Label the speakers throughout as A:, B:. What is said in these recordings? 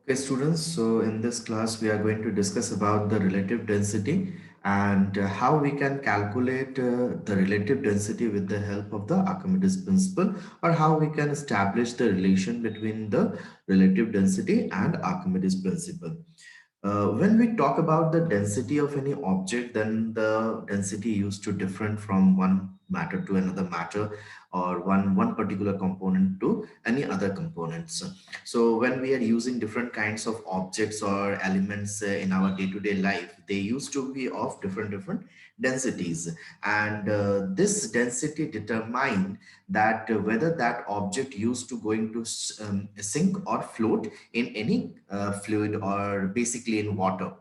A: Okay, students, so in this class, we are going to discuss about the relative density and how we can calculate the relative density with the help of the Archimedes principle, or how we can establish the relation between the relative density and Archimedes principle. When we talk about the density of any object, then the density used to different from one matter to another matter, or one particular component to any other components. So when we are using different kinds of objects or elements in our day-to-day life, they used to be of different densities, and this density determine that whether that object used to going to sink or float in any fluid, or basically in water.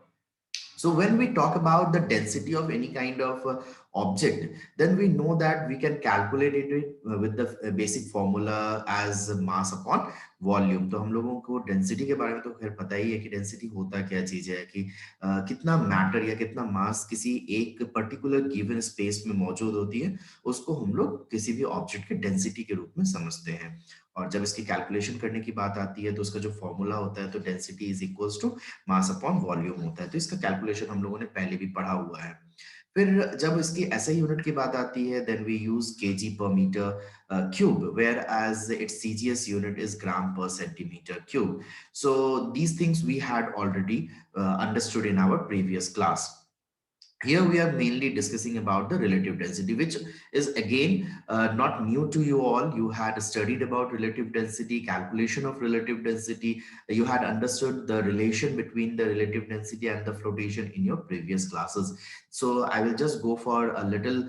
A: So when we talk about the density of any kind of object, then we know that we can calculate it with the basic formula as mass upon volume. तो हम लोगों को density के बारे में तो खैर पता ही है कि डेंसिटी होता क्या चीज है, कि कितना मैटर या कितना मास किसी एक पर्टिकुलर गिवन स्पेस में मौजूद होती है, उसको हम लोग किसी भी ऑब्जेक्ट के डेंसिटी के रूप में समझते हैं। और जब इसकी कैलकुलेशन करने की बात आती है, तो उसका जो फॉर्मूला होता है, तो density is equals to mass upon volume होता है। तो इसका कैलकुलेशन हम लोगों ने पहले भी पढ़ा हुआ है। फिर जब इसकी ऐसे यूनिट की बात आती है, then we use K G per metre cube, where as its CGS unit is gram per centimetre cube. So these things we had already understood in our previous class. Here we are mainly discussing about the relative density, which is again not new to you all. You had studied about relative density, calculation of relative density. You had understood the relation between the relative density and the flotation in your previous classes. So I will just go for a little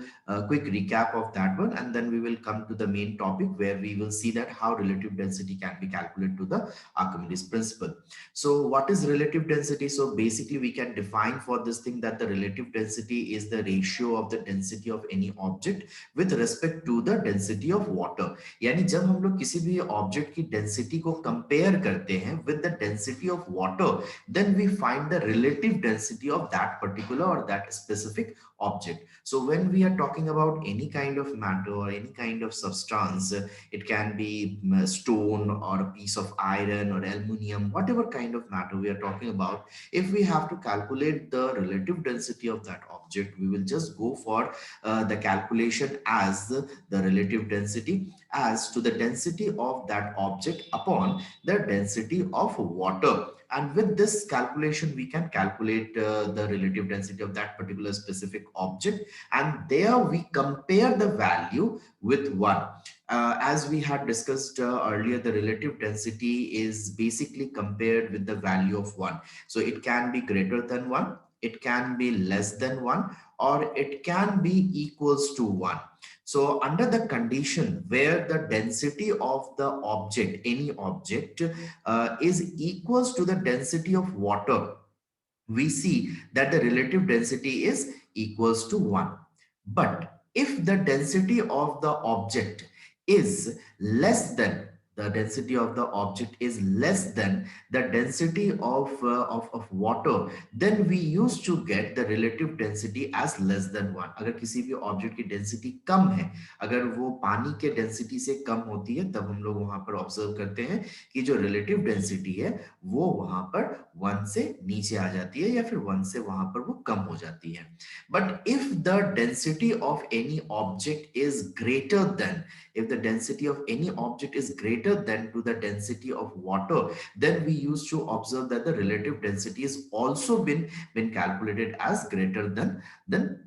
A: quick recap of that one, and then we will come to the main topic where we will see that how relative density can be calculated to the Archimedes principle. So what is relative density? So basically we can define for this thing that the relative density is the ratio of the density of any object with respect to the density of water. यानी जब हम लोग किसी भी object की density को compare करते हैं with the density of water, then we find the relative density of that particular or that specific object. So when we are talking about any kind of matter or any kind of substance, it can be stone or a piece of iron or aluminum, whatever kind of matter we are talking about. If we have to calculate the relative density of that object, we will just go for the calculation as the relative density as to the density of that object upon the density of water. And with this calculation, we can calculate the relative density of that particular specific object. And there we compare the value with one. As we had discussed earlier, the relative density is basically compared with the value of 1. So it can be greater than 1, it can be less than 1, or it can be equals to 1. So under the condition where the density of the object, any object, is equals to the density of water, we see that the relative density is equals to 1. But if the density of the object is less than the density of the object is less than the density of water, then we used to get the relative density as less than 1. अगर किसी भी object की density कम है, अगर वो पानी के density से कम होती है, तब हम लोग वहां पर ऑब्जर्व करते हैं कि जो रिलेटिव डेंसिटी है वो वहां पर 1 से नीचे आ जाती है, या फिर 1 से वहां पर वो कम हो जाती है. But if the density of any object is greater than, if the density of any object is greater than to the density of water, then we used to observe that the relative density is also been calculated as greater than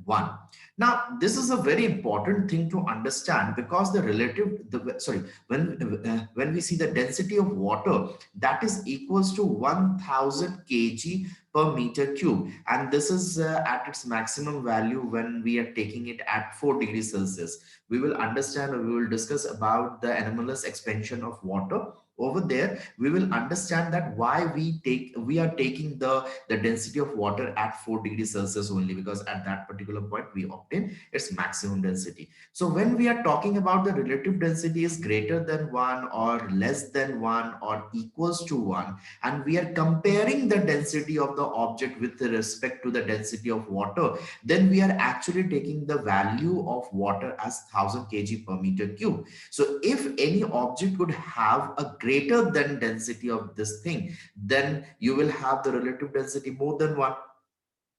A: 1. Now this is a very important thing to understand, because the relative the sorry when we see the density of water, that is equals to 1000 kg per meter cube, and this is at its maximum value when we are taking it at 4 degrees Celsius. We will understand, or we will discuss about the anomalous expansion of water. Over there we will understand that why we are taking the density of water at 4 degrees Celsius only, because at that particular point we obtain its maximum density. So when we are talking about the relative density is greater than 1 or less than 1 or equals to 1, and we are comparing the density of the object with respect to the density of water, then we are actually taking the value of water as 1000 kg per meter cube. So if any object could have a greater than density of this thing, then you will have the relative density more than 1.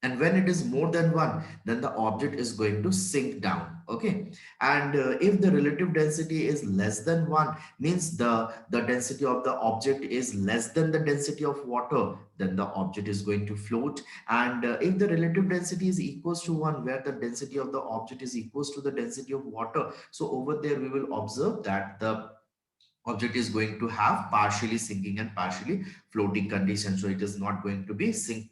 A: And when it is more than 1, then the object is going to sink down. Okay. And if the relative density is less than 1, means the density of the object is less than the density of water, then the object is going to float. And if the relative density is equals to 1, where the density of the object is equals to the density of water, so over there we will observe that the object is going to have partially sinking and partially floating condition, so it is not going to be sink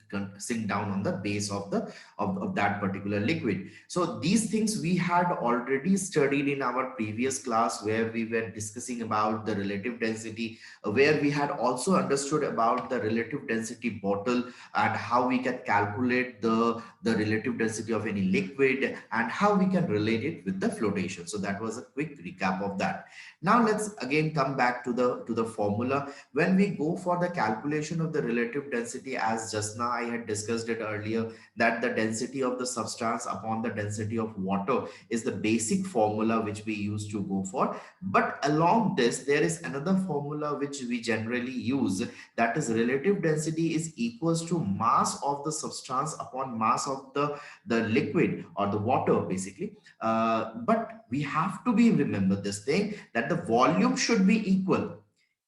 A: down on the base of the of that particular liquid. So these things we had already studied in our previous class, where we were discussing about the relative density, where we had also understood about the relative density bottle, and how we can calculate the relative density of any liquid, and how we can relate it with the flotation. So that was a quick recap of that. Now let's again come back to the formula. When we go for the calculation of the relative density, as just now I had discussed it earlier, that the density of the substance upon the density of water is the basic formula which we used to go for. But along this, there is another formula which we generally use, that is relative density is equals to mass of the substance upon mass of the liquid or the water basically. But we have to be remember this thing, that the volume should be equal.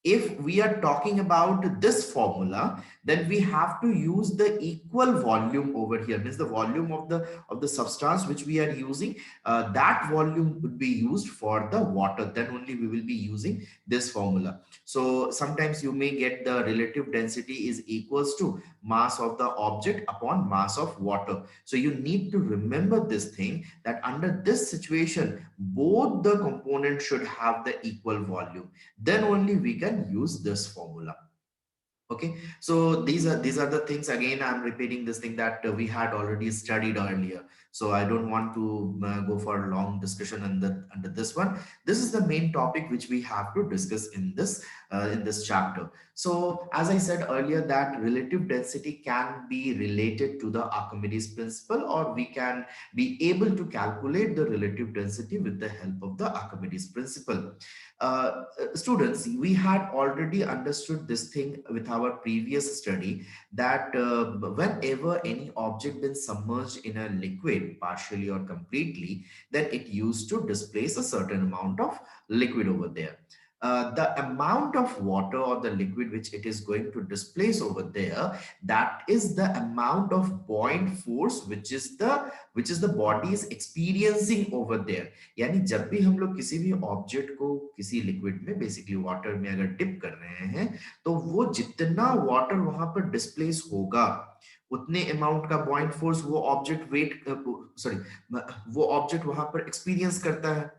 A: If we are talking about this formula, then we have to use the equal volume over here, means the volume of the substance which we are using, that volume would be used for the water, then only we will be using this formula. So sometimes you may get the relative density is equals to mass of the object upon mass of water. So you need to remember this thing, that under this situation both the components should have the equal volume, then only we can use this formula. Okay, so these are the things. Again, I'm repeating this thing that we had already studied earlier, so I don't want to go for a long discussion under this one. This is the main topic which we have to discuss in this chapter. So as I said earlier, that relative density can be related to the Archimedes principle, or we can be able to calculate the relative density with the help of the Archimedes principle. Students, we had already understood this thing with our previous study, that whenever any object is submerged in a liquid partially or completely, then it used to displace a certain amount of liquid over there. The amount of water or the liquid which it is going to displace over there, that is the amount of buoyant force which is the body is experiencing over there. यानी जब भी हम लोग किसी भी object को किसी liquid में, बेसिकली वाटर में अगर डिप कर रहे हैं, तो वो जितना वाटर वहां पर डिस्प्लेस होगा, उतने अमाउंट का बॉइंट फोर्स वो ऑब्जेक्ट वेट सॉरी वो ऑब्जेक्ट वहां पर एक्सपीरियंस करता है।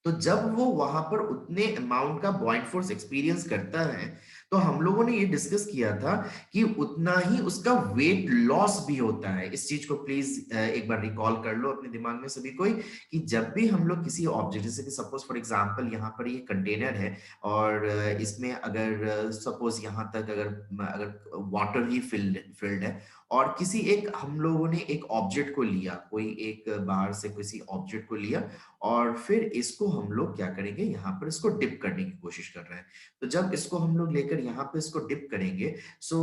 A: तो जब वो वहां पर उतने अमाउंट का बॉइंट फोर्स एक्सपीरियंस करता है, तो हम लोगों ने ये डिस्कस किया था कि उतना ही उसका वेट लॉस भी होता है। इस चीज को प्लीज एक बार रिकॉल कर लो अपने दिमाग में सभी कोई, कि जब भी हम लोग किसी ऑब्जेक्ट, जैसे कि सपोज फॉर एग्जांपल यहाँ पर ये कंटेनर है, और इसमें अगर सपोज यहाँ तक अगर अगर वाटर ही फिल्ड है, और किसी एक हम लोगों ने एक ऑब्जेक्ट को लिया, कोई एक बाहर से किसी ऑब्जेक्ट को लिया, और फिर इसको हम लोग क्या करेंगे, यहाँ पर इसको डिप करने की कोशिश कर रहे हैं। तो जब इसको हम लोग लेकर यहाँ पे इसको डिप करेंगे, सो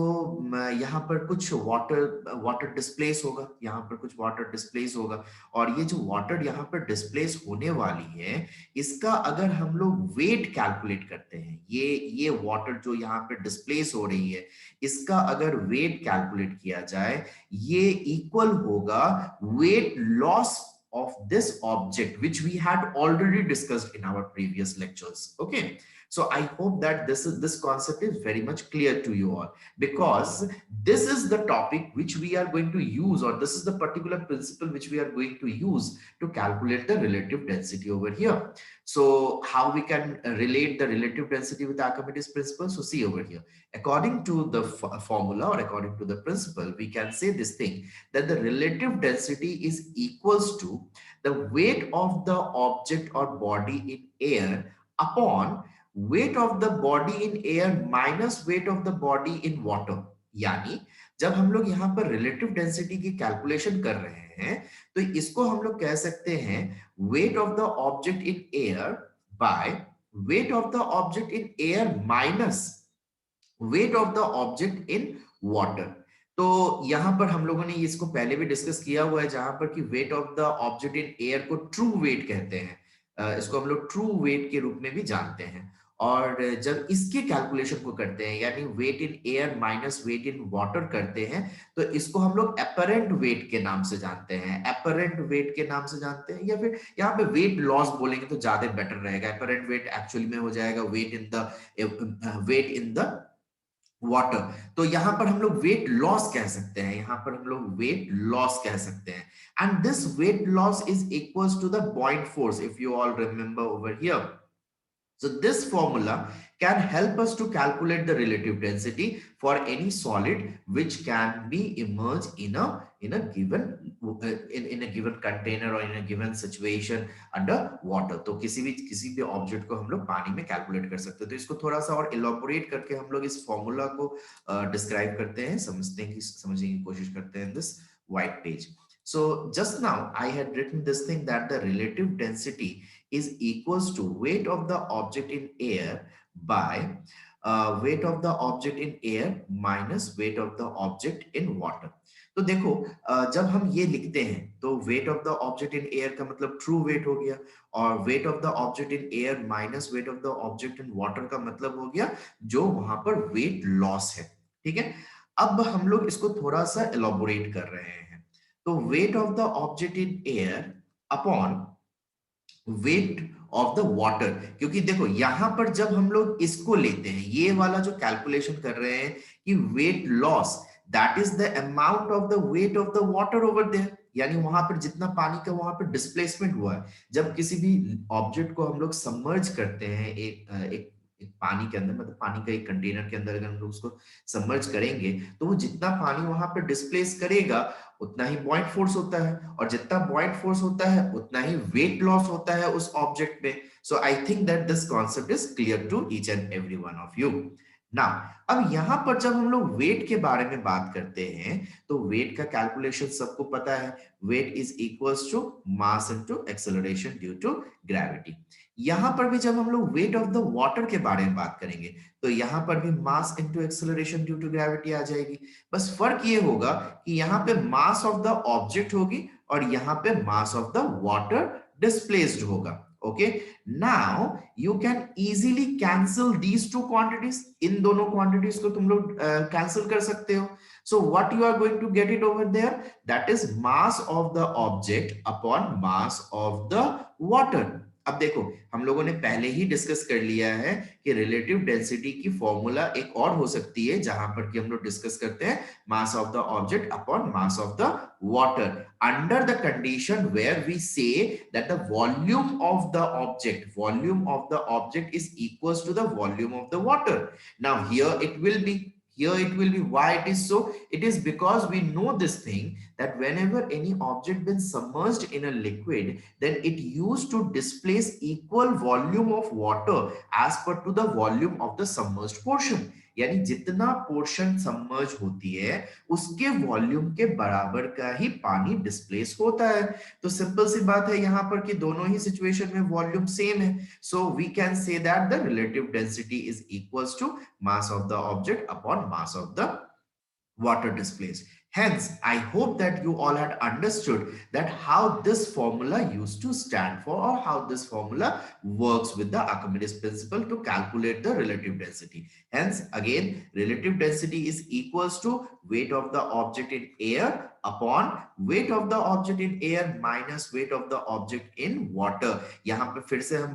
A: यहाँ पर कुछ वाटर डिस्प्लेस होगा, यहाँ पर कुछ वाटर डिस्प्लेस होगा, और ये जो वाटर यहाँ पर डिस्प्लेस होने वाली है, इसका अगर हम लोग वेट कैलकुलेट करते हैं, ये वाटर जो यहाँ पर डिस्प्लेस हो रही है, इसका अगर वेट कैलकुलेट किया जाए, ये इक्वल होगा weight loss of this object, which we had already discussed in our previous lectures. Okay, so I hope that this concept is very much clear to you all, because this is the topic which we are going to use, or this is the particular principle which we are going to use to calculate the relative density over here. So how we can relate the relative density with Archimedes principle? So see over here, according to the formula, or according to the principle, we can say this thing, that the relative density is equals to the weight of the object or body in air upon weight of the body in air minus weight of the body in water. यानी जब हम लोग यहाँ पर relative density की calculation कर रहे हैं, तो इसको हम लोग कह सकते हैं weight of the object in air by weight of the object in air minus weight of the object in water. तो यहां पर हम लोगों ने इसको पहले भी डिस्कस किया हुआ है, जहां पर कि wait of the object in air को ट्रू वेट कहते हैं। इसको हम लोग ट्रू वेट के रूप में भी जानते हैं। और जब इसके कैलकुलेशन को करते हैं, यानी weight in air minus weight in water करते हैं, तो इसको हम लोग एपरेंट वेट के नाम से जानते हैं। एपरेंट वेट के नाम से जानते हैं, या फिर यहाँ पे वेट लॉस बोलेंगे तो ज्यादा बेटर रहेगा। एपरेंट वेट एक्चुअली में हो जाएगा वेट इन द वाटर। तो यहां पर हम लोग वेट लॉस कह सकते हैं, यहां पर हम लोग वेट लॉस कह सकते हैं। And this weight loss is equals to the buoyant force, if you all remember over here. So this formula can help us to calculate the relative density for any solid which can be immersed in a given in a given container or in a given situation under water। तो किसी भी object को हम लोग पानी में calculate कर सकते हैं। तो इसको थोड़ा सा और इलाबोरेट करके हम लोग इस फॉर्मूला को डिस्क्राइब करते हैं, समझने की कोशिश करते हैं this white page। So just now I had written this thing that the relative density is equals to weight of the object in air by weight of the object in air minus weight of the object in water। तो देखो, जब हम ये लिखते हैं तो weight of the object in air का मतलब true weight हो गया, और weight of the object in air minus weight of the object in water का मतलब हो गया जो वहां पर weight loss है। ठीक है, अब हम लोग इसको थोड़ा सा elaborate कर रहे हैं। तो weight of the object in air upon weight of the water, क्योंकि देखो यहां पर जब हम लोग इसको लेते हैं, ये वाला जो कैलकुलेशन कर रहे हैं कि weight loss that is the amount of the weight of the water over there, यानी वहां पर जितना पानी का वहां पर डिस्प्लेसमेंट हुआ है। जब किसी भी ऑब्जेक्ट को हम लोग सबमर्ज करते हैं एक पानी के अंदर, मतलब पानी का एक कंटेनर के अंदर अगर हम लोग उसको सबमर्ज करेंगे, तो वो जितना पानी वहां पर डिस्प्लेस करेगा उतना ही बॉइंट फोर्स होता है, और जितना बॉइंट फोर्स होता है उतना ही वेट लॉस होता है उस ऑब्जेक्ट में। So I think that this concept is clear to each and every one of you. Now अब यहां पर जब हम लोग वेट के बारे में बात करते हैं, तो वेट का कैलकुलेशन सबको पता है। Weight is equals to mass into acceleration due to gravity. यहां पर भी जब हम लोग वेट ऑफ द वाटर के बारे में बात करेंगे, तो यहां पर भी mass into acceleration due to gravity आ जाएगी। बस फर्क ये होगा कि यहाँ पे मास ऑफ द ऑब्जेक्ट होगी और यहाँ पे mass of the water displaced होगा। Okay, now you can easily cancel these two quantities. इन दोनों क्वांटिटीज को तुम लोग कैंसिल कर सकते हो। So what you are going to get it over there, that is mass of the object upon mass of the water. अब देखो, हम लोगों ने पहले ही डिस्कस कर लिया है कि रिलेटिव डेंसिटी की फॉर्मूला एक और हो सकती है, जहां पर कि हम लोग डिस्कस करते हैं mass of the object upon mass of the water under the condition where we say that the volume of the object is equals to the volume of the water। Now here it will be why it is so, it is because we know this thing that whenever any object been submerged in a liquid, then it used to displace equal volume of water as per to the volume of the submerged portion। यानी जितना portion submerge होती है उसके volume के बराबर का ही पानी displace होता है। तो सिंपल सी बात है यहाँ पर कि दोनों ही सिचुएशन में वॉल्यूम सेम है। So we can say that the relative density is equals to mass of the object upon mass of the water displaced। Hence, I hope that you all had understood that how this formula used to stand for, or how this formula works with the Archimedes principle to calculate the relative density। Hence, again, relative density is equals to weight of the object in air upon weight of the object in air minus weight of the object in water। यहाँ पे फिर से हम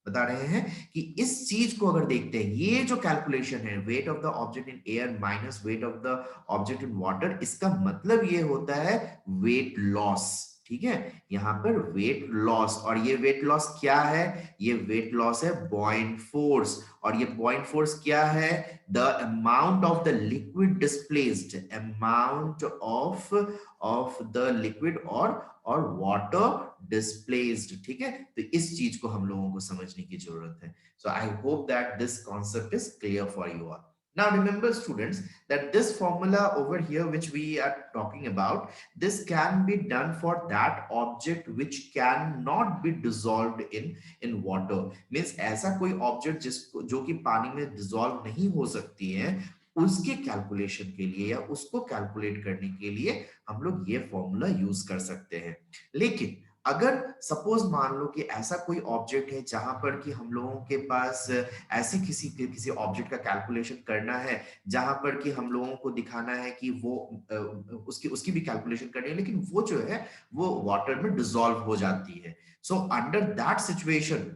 A: बता रहे हैं कि इस चीज को अगर देखते हैं, ये जो कैलकुलेशन है wait of the object in air minus wait of the object in water, इसका मतलब ये होता है वेट लॉस। ठीक है, यहां पर वेट लॉस, और ये वेट लॉस क्या है, ये वेट लॉस है बॉइंट फोर्स। और ये बॉइंट फोर्स क्या है, the amount of the liquid displaced, amount of the liquid और वाटर डिस्प्लेस्ड। ठीक है, तो इस चीज को हम लोगों को समझने की जरूरत है। So I hope that this concept is clear for you all. Now remember students that this formula over here which we are talking about, this can be done for that object which cannot be dissolved in water. Means ऐसा कोई object जिसको जो कि पानी में dissolve नहीं हो सकती है, उसके कैलकुलेशन के लिए या उसको कैलकुलेट करने के लिए हम लोग ये फॉर्मूला यूज कर सकते हैं। लेकिन अगर सपोज मान लो कि ऐसा कोई ऑब्जेक्ट है जहां पर कि हम लोगों के पास ऐसे किसी ऑब्जेक्ट का कैलकुलेशन करना है जहां पर कि हम लोगों को दिखाना है कि वो उसकी उसकी भी कैलकुलेशन करनी है, लेकिन वो जो है वो वाटर में डिसॉल्व हो जाती है। So under that situation,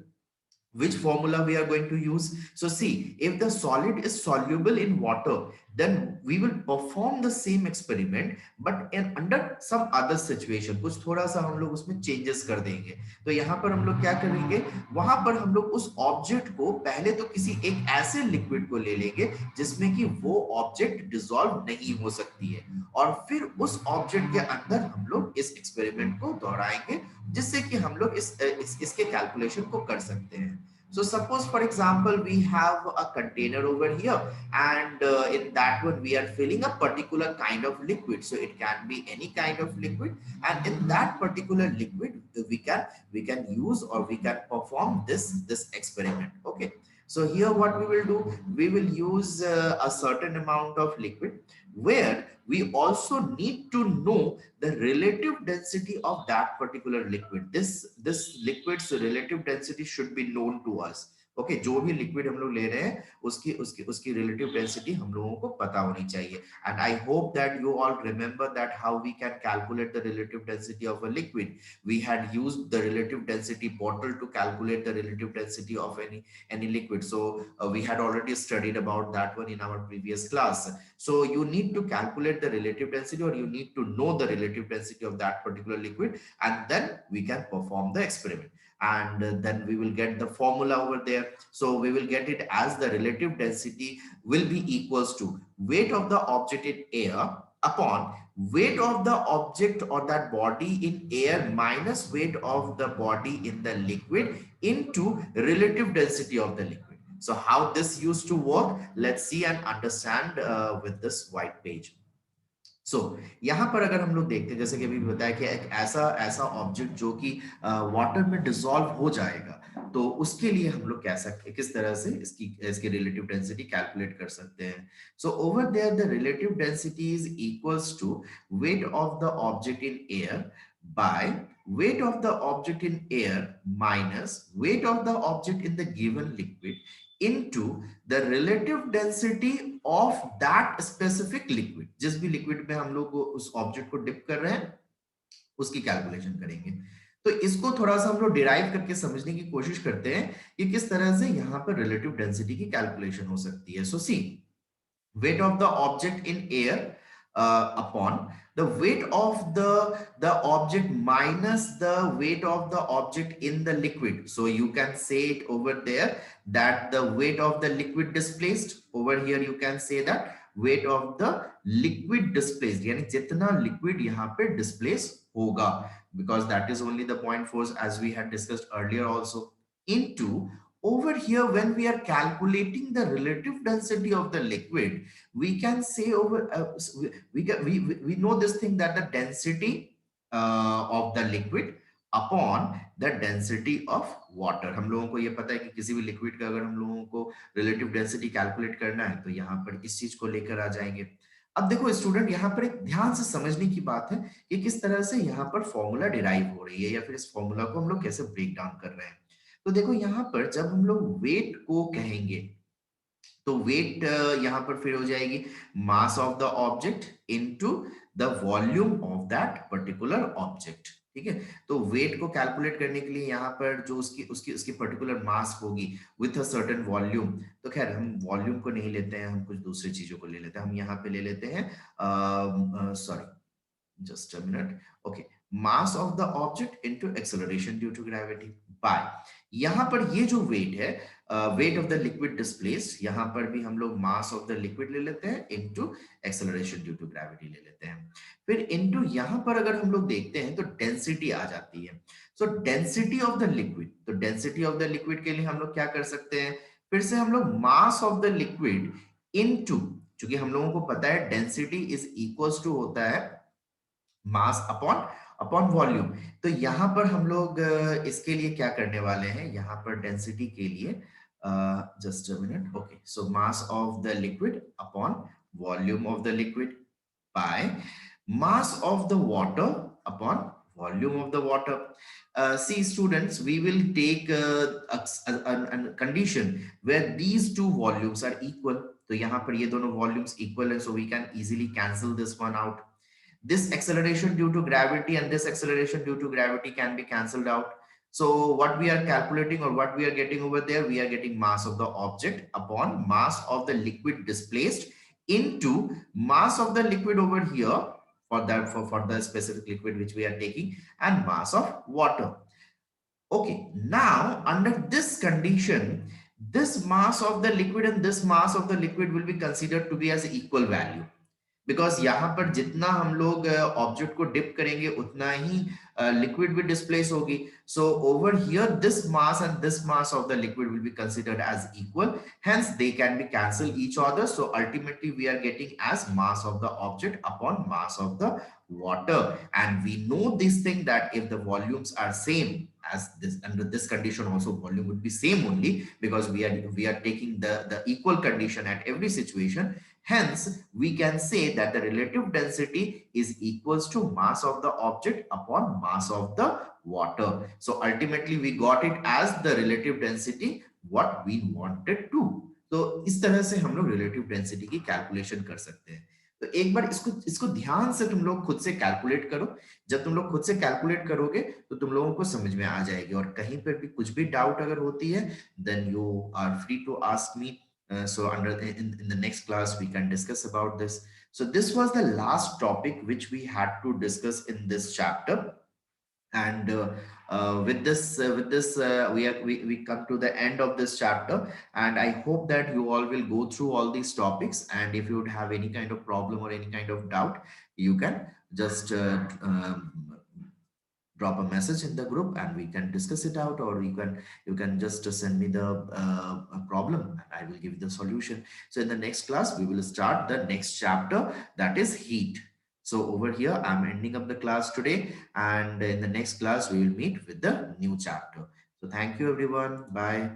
A: which formula we are going to use? So see, if the solid is soluble in water, then we will perform the same experiment but in under some other situation, कुछ थोड़ा सा हम लोग उसमें changes कर देंगे। तो यहाँ पर हम लोग क्या करेंगे, वहां पर हम लोग उस ऑब्जेक्ट को पहले तो किसी एक ऐसे लिक्विड को ले लेंगे जिसमें कि वो ऑब्जेक्ट डिसॉल्व नहीं हो सकती है, और फिर उस ऑब्जेक्ट के अंदर हम लोग इस एक्सपेरिमेंट को दोहराएंगे जिससे कि हम लोग इसके कैलकुलेशन को कर सकते हैं। So suppose for example we have a container over here, and in that one we are filling a particular kind of liquid. So it can be any kind of liquid, and in that particular liquid we can use or we can perform this experiment. Okay. So here what we will do, we will use a certain amount of liquid where we also need to know the relative density of that particular liquid. This liquid's relative density should be known to us. Okay जो भी liquid हम लोग ले रहे हैं उसकी उसकी उसकी रिलेटिव डेंसिटी हम लोगों को पता होनी चाहिए। And I hope that you all remember that how we can calculate the relative density of a liquid. We had used the relative density bottle to calculate the relative density of any liquid. So we had already studied about that one in our previous class. So you need to calculate the relative density, or you need to know the relative density of that particular liquid, and then we can perform the experiment. And then we will get the formula over there. So we will get it as the relative density will be equals to weight of the object in air upon weight of the object or that body in air minus weight of the body in the liquid into relative density of the liquid. So how this used to work, let's see and understand with this white page. सो यहाँ पर अगर हम लोग देखते हैं, जैसे कि अभी बताया कि एक ऐसा ऐसा ऑब्जेक्ट जो कि वाटर में डिसॉल्व हो जाएगा, तो उसके लिए हम लोग कैसा किस तरह से इसकी इसकी रिलेटिव डेंसिटी कैलकुलेट कर सकते हैं। So over there the relative density is equals to weight of the object in air by weight of the object in air minus weight of the object in the given liquid into the relative density of that specific liquid। जिस भी liquid में हम लोग उस object को dip कर रहे हैं उसकी कैलकुलेशन करेंगे। तो इसको थोड़ा सा हम लोग डिराइव करके समझने की कोशिश करते हैं कि किस तरह से यहां पर रिलेटिव डेंसिटी की कैलकुलेशन हो सकती है। सो सी, weight of the object in air upon the weight of the object minus the weight of the object in the liquid. So you can say it over there that the weight of the liquid displaced, over here you can say that weight of the liquid displaced, यानी जितना liquid यहाँ पे displace होगा, because that is only the point force as we had discussed earlier also, into over here when we are calculating the relative density of the liquid, we can say over we know this thing that the density of the liquid upon the density of water। हम लोगों को ये पता है कि किसी भी liquid का अगर हम लोगों को रिलेटिव डेंसिटी कैलकुलेट करना है तो यहाँ पर इस चीज को लेकर आ जाएंगे। अब देखो स्टूडेंट, यहाँ पर एक ध्यान से समझने की बात है कि किस तरह से यहाँ पर फॉर्मूला डिराइव हो रही है या फिर इस फॉर्मूला को हम लोग कैसे ब्रेक डाउन कर रहे हैं। तो देखो यहाँ पर जब हम लोग वेट को कहेंगे तो वेट यहां पर फिर हो जाएगी मास of the object into the volume of that particular object. ठीक है, तो वेट को कैलकुलेट करने के लिए यहाँ पर जो उसकी उसकी उसकी पर्टिकुलर मास होगी विथ अ सर्टेन वॉल्यूम, तो खैर हम वॉल्यूम को नहीं लेते हैं, हम कुछ दूसरी चीजों को ले लेते हैं। हम यहाँ पे ले लेते हैं sorry just a minute, okay, mass of the object into acceleration due to gravity by, यहां पर ये जो वेट है wait of the liquid displace, यहां पर भी हम लोग मास ऑफ द लिक्विड ले लेते हैं into acceleration due to gravity ले लेते हैं। फिर इनटू यहां पर अगर हम लोग देखते हैं तो डेंसिटी आ जाती है। सो डेंसिटी ऑफ द लिक्विड, तो डेंसिटी ऑफ द लिक्विड के लिए हम लोग क्या कर सकते हैं, फिर से हम लोग मास ऑफ द लिक्विड इनटू, क्योंकि हम लोगों को पता है डेंसिटी इज इक्वल्स टू होता है मास अपॉन अपॉन वॉल्यूम। तो यहां पर हम लोग इसके लिए क्या करने वाले हैं, यहां पर डेंसिटी के लिए just a minute, okay, so mass of the liquid upon volume of the liquid by mass of the water upon volume of the water. See students, we will take a condition where these two volumes are equal. तो यहाँ पर ये दोनों volumes equal है, so we can easily cancel this one out. This acceleration due to gravity and this acceleration due to gravity can be cancelled out. So what we are calculating or what we are getting over there, we are getting mass of the object upon mass of the liquid displaced into mass of the liquid over here for that for the specific liquid which we are taking, and mass of water. Okay, now under this condition, this mass of the liquid and this mass of the liquid will be considered to be as equal value. Because यहाँ पर जितना हम लोग object को dip करेंगे उतना ही liquid भी displace होगी. So over here this mass and this mass of the liquid will be considered as equal, hence they can be cancel each other. So ultimately we are getting as mass of the object upon mass of the water. And we know this thing that if the volumes are same as this, under this condition also volume would be same only, because we are taking the equal condition at every situation. Hence we can say that the relative density is equals to mass of the object upon mass of the water. So ultimately we got it as the relative density what we wanted to. तो इस तरह से हम लोग relative density की calculation कर सकते हैं. तो एक बार इसको इसको ध्यान से तुम लोग खुद से कैलकुलेट करो. जब तुम लोग खुद से कैलकुलेट करोगे तो तुम लोगों को समझ में आ जाएगी. और कहीं पर भी कुछ भी डाउट अगर होती है, then you are free to ask me. So under in the next class we can discuss about this. So this was the last topic which we had to discuss in this chapter. And we come to the end of this chapter, and I hope that you all will go through all these topics. And if you would have any kind of problem or any kind of doubt, you can just drop a message in the group and we can discuss it out, or you can just send me the problem and I will give you the solution. So in the next class we will start the next chapter, that is heat. So over here I'm ending up the class today, and in the next class we will meet with the new chapter. So thank you everyone, bye.